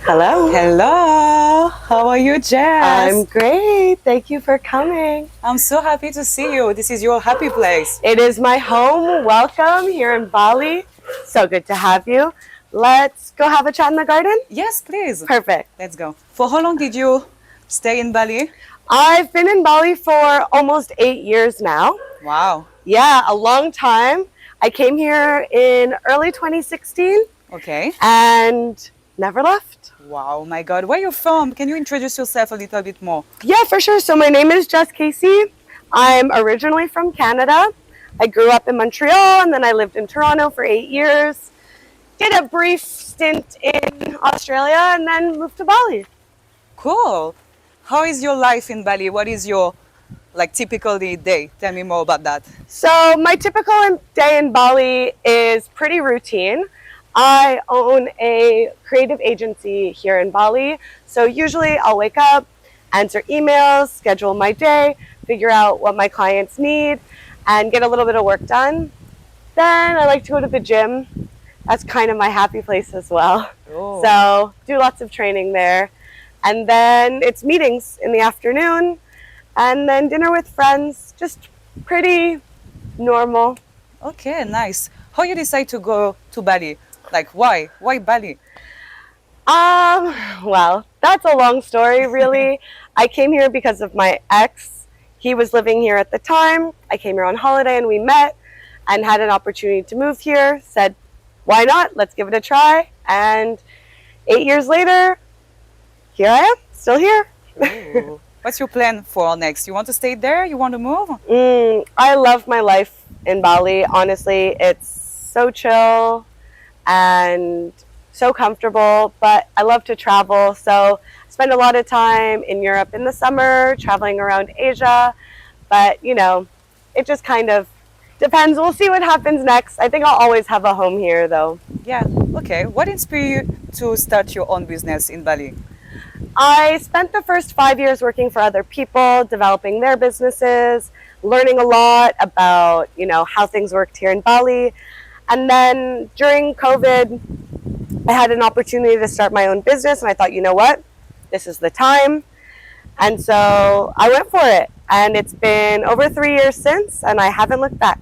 Hello. Hello, how are you, Jess? I'm great. Thank you for coming. I'm so happy to see you. This is your happy place. It is my home. Welcome here in Bali. So good to have you. Let's go have a chat in the garden. Yes, please. Perfect. Let's go. For how long did you stay in Bali? I've been in Bali for almost 8 years now. Wow. Yeah, a long time. I came here in early 2016 Okay. and never left. Wow, my God. Where are you from? Can you introduce yourself a little bit more? Yeah, for sure. So my name is Jess. I'm originally from Canada. I grew up in Montreal and then I lived in Toronto for 8 years. Did a brief stint in Australia and then moved to Bali. Cool. How is your life in Bali? What is your typical day? Tell me more about that. So my typical day in Bali is pretty routine. I own a creative agency here in Bali. So usually I'll wake up, answer emails, schedule my day, figure out what my clients need, and get a little bit of work done. Then I like to go to the gym. That's kind of my happy place as well. Oh. So do lots of training there. And then it's meetings in the afternoon and then dinner with friends. Just pretty normal. Okay, nice. How you decide to go to Bali? Why? Why Bali? Well, that's a long story, really. I came here because of my ex. He was living here at the time. I came here on holiday and we met and had an opportunity to move here. Said, why not? Let's give it a try. And 8 years later, here I am, still here. What's your plan for next? You want to stay there? You want to move? I love my life in Bali. Honestly, it's so chill and so comfortable, but I love to travel. So I spend a lot of time in Europe in the summer, traveling around Asia. But, it just kind of depends. We'll see what happens next. I think I'll always have a home here, though. Yeah, okay. What inspired you to start your own business in Bali? I spent the first 5 years working for other people, developing their businesses, learning a lot about, how things worked here in Bali. And then during COVID, I had an opportunity to start my own business and I thought, you know what, this is the time. And so I went for it. And it's been over 3 years since and I haven't looked back.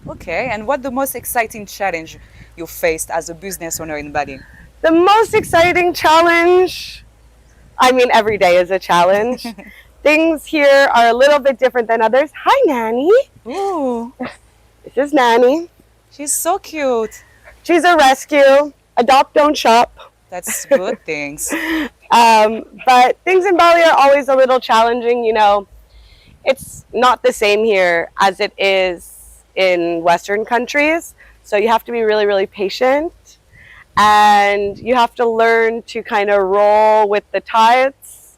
Okay, and what the most exciting challenge you faced as a business owner in Bali? The most exciting challenge, every day is a challenge. Things here are a little bit different than others. Hi, Nanny. Ooh, This is Nanny. she's so cute. She's a rescue. Adopt, don't shop. That's good things. But things in Bali are always a little challenging. It's not the same here as it is in Western countries. So you have to be really, really patient. And you have to learn to kind of roll with the tides.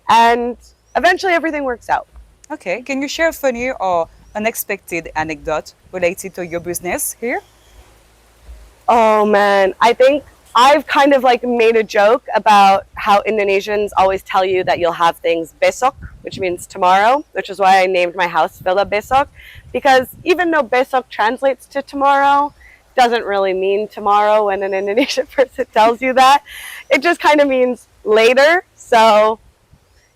And eventually everything works out. Okay, can you share a funny or unexpected anecdote related to your business here? Oh man, I think I've kind of made a joke about how Indonesians always tell you that you'll have things besok, which means tomorrow, which is why I named my house Villa Besok, because even though besok translates to tomorrow, doesn't really mean tomorrow when an Indonesian person tells you that. It just kind of means later. So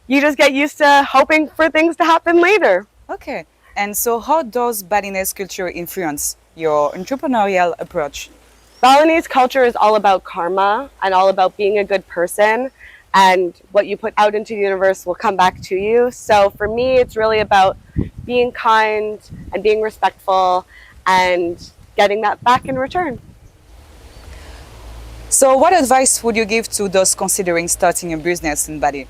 you just get used to hoping for things to happen later. Okay, and so how does Balinese culture influence your entrepreneurial approach? Balinese culture is all about karma and all about being a good person, and what you put out into the universe will come back to you. So for me, it's really about being kind and being respectful and getting that back in return. So what advice would you give to those considering starting a business in Bali?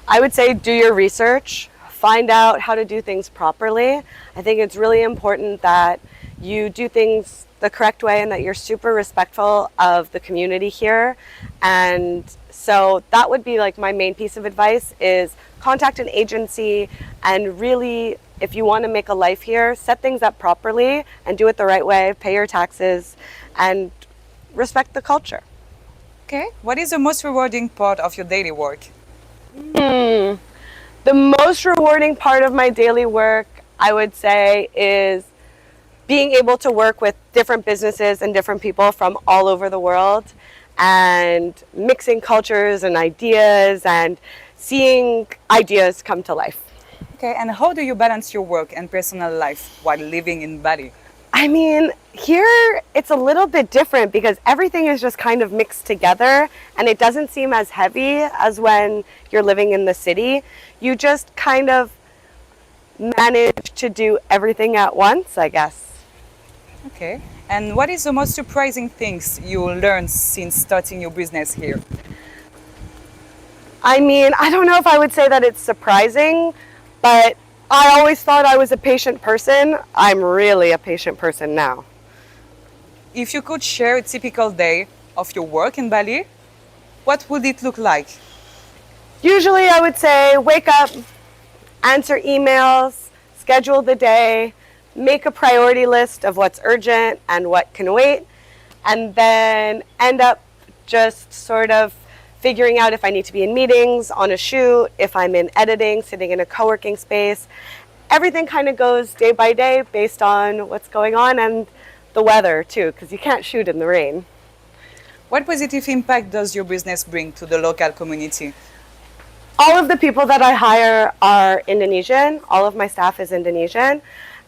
I would say do your research, find out how to do things properly. I think it's really important that you do things the correct way and that you're super respectful of the community here. And so that would be my main piece of advice is contact an agency and really, if you want to make a life here, set things up properly and do it the right way, pay your taxes and respect the culture. Okay, what is the most rewarding part of your daily work? The most rewarding part of my daily work, I would say, is being able to work with different businesses and different people from all over the world and mixing cultures and ideas and seeing ideas come to life. Okay, and how do you balance your work and personal life while living in Bali? I mean, here it's a little bit different because everything is just kind of mixed together and it doesn't seem as heavy as when you're living in the city. You just kind of manage to do everything at once, I guess. Okay, and what is the most surprising things you learned since starting your business here? I mean, I don't know if I would say that it's surprising, but I always thought I was a patient person. I'm really a patient person now. If you could share a typical day of your work in Bali, what would it look like? Usually I would say wake up, answer emails, schedule the day, make a priority list of what's urgent and what can wait, and then end up just sort of figuring out if I need to be in meetings, on a shoot, if I'm in editing, sitting in a co-working space. Everything kind of goes day by day based on what's going on and the weather too, because you can't shoot in the rain. What positive impact does your business bring to the local community? All of the people that I hire are Indonesian. All of my staff is Indonesian.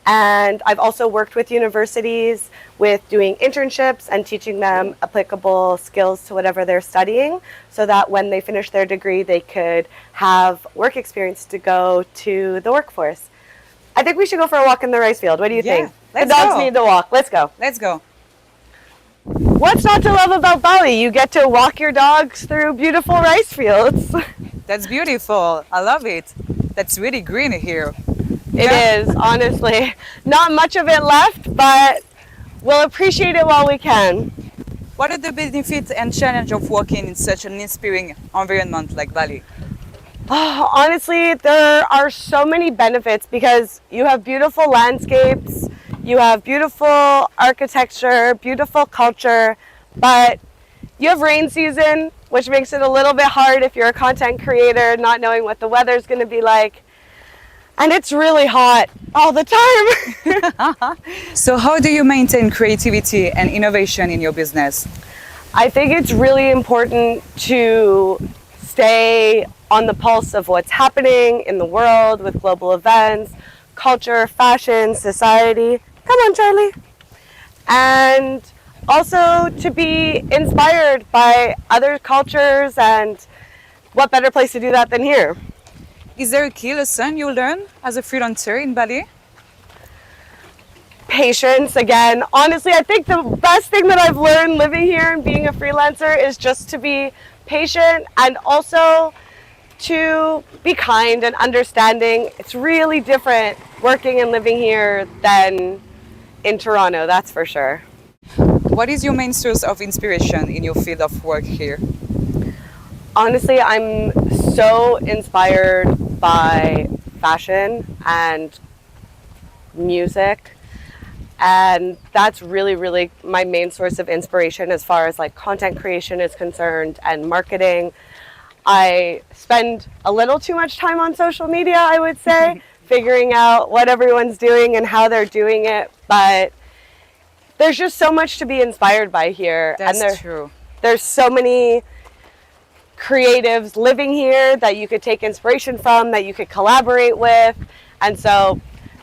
And I've also worked with universities with doing internships and teaching them applicable skills to whatever they're studying so that when they finish their degree, they could have work experience to go to the workforce. I think we should go for a walk in the rice field. What do you think? let's The dogs go. need to walk. Let's go. Let's go. What's not to love about Bali? You get to walk your dogs through beautiful rice fields. That's beautiful. I love it. That's really green here. It is, honestly. Not much of it left, but we'll appreciate it while we can. What are the benefits and challenge of working in such an inspiring environment like Bali? Oh, honestly, there are so many benefits because you have beautiful landscapes, you have beautiful architecture, beautiful culture, but you have rain season, which makes it a little bit hard if you're a content creator, not knowing what the weather's going to be like. And it's really hot all the time. So how do you maintain creativity and innovation in your business? I think it's really important to stay on the pulse of what's happening in the world with global events, culture, fashion, society. Come on, Charlie. And also to be inspired by other cultures, and what better place to do that than here? Is there a key lesson you learn as a freelancer in Bali? Patience again. Honestly, I think the best thing that I've learned living here and being a freelancer is just to be patient and also to be kind and understanding. It's really different working and living here than in Toronto, that's for sure. What is your main source of inspiration in your field of work here? Honestly, I'm so inspired by fashion and music, and that's really my main source of inspiration as far as like content creation is concerned and marketing. I spend a little too much time on social media, I would say, figuring out what everyone's doing and how they're doing it, but there's just so much to be inspired by here. That's true. There's so many creatives living here that you could take inspiration from, that you could collaborate with, and so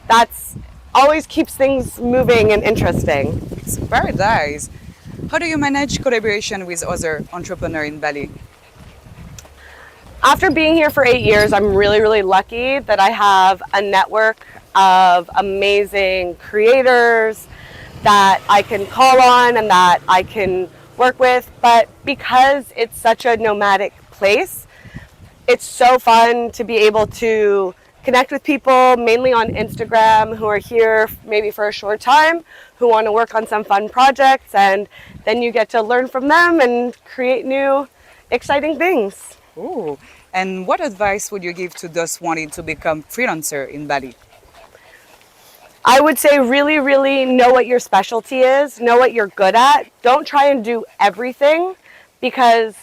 that's always keeps things moving and interesting. It's paradise. How do you manage collaboration with other entrepreneurs in Bali? After being here for 8 years, I'm really lucky that I have a network of amazing creators that I can call on and that I can work with, but because it's such a nomadic place, it's so fun to be able to connect with people mainly on Instagram who are here maybe for a short time, who want to work on some fun projects, and then you get to learn from them and create new exciting things. Ooh. And what advice would you give to those wanting to become freelancer in Bali? I would say really know what your specialty is, know what you're good at. Don't try and do everything because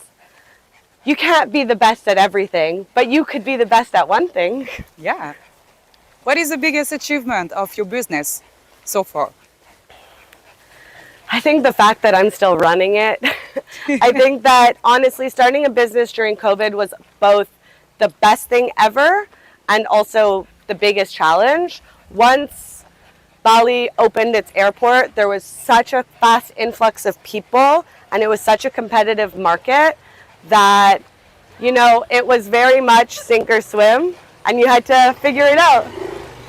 you can't be the best at everything, but you could be the best at one thing. Yeah. What is the biggest achievement of your business so far? I think the fact that I'm still running it, I think that honestly, starting a business during COVID was both the best thing ever and also the biggest challenge. Once Bali opened its airport, there was such a fast influx of people and it was such a competitive market that, you know, it was very much sink or swim and you had to figure it out.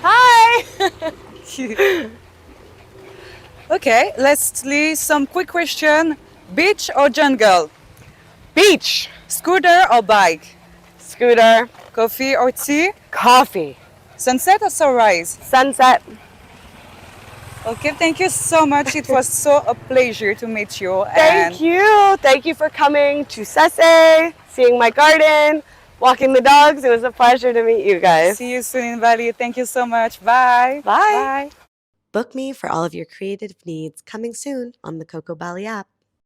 Hi! Okay, let's list some quick question. Beach or jungle? Beach, Scooter or bike? scooter, Coffee or tea? coffee, Sunset or sunrise? sunset. Okay, thank you so much. It was so a pleasure to meet you. Thank you. Thank you for coming to Sese, seeing my garden, walking the dogs. It was a pleasure to meet you guys. See you soon in Bali. Thank you so much. Bye. Bye. Bye. Book me for all of your creative needs coming soon on the Coco Bali app.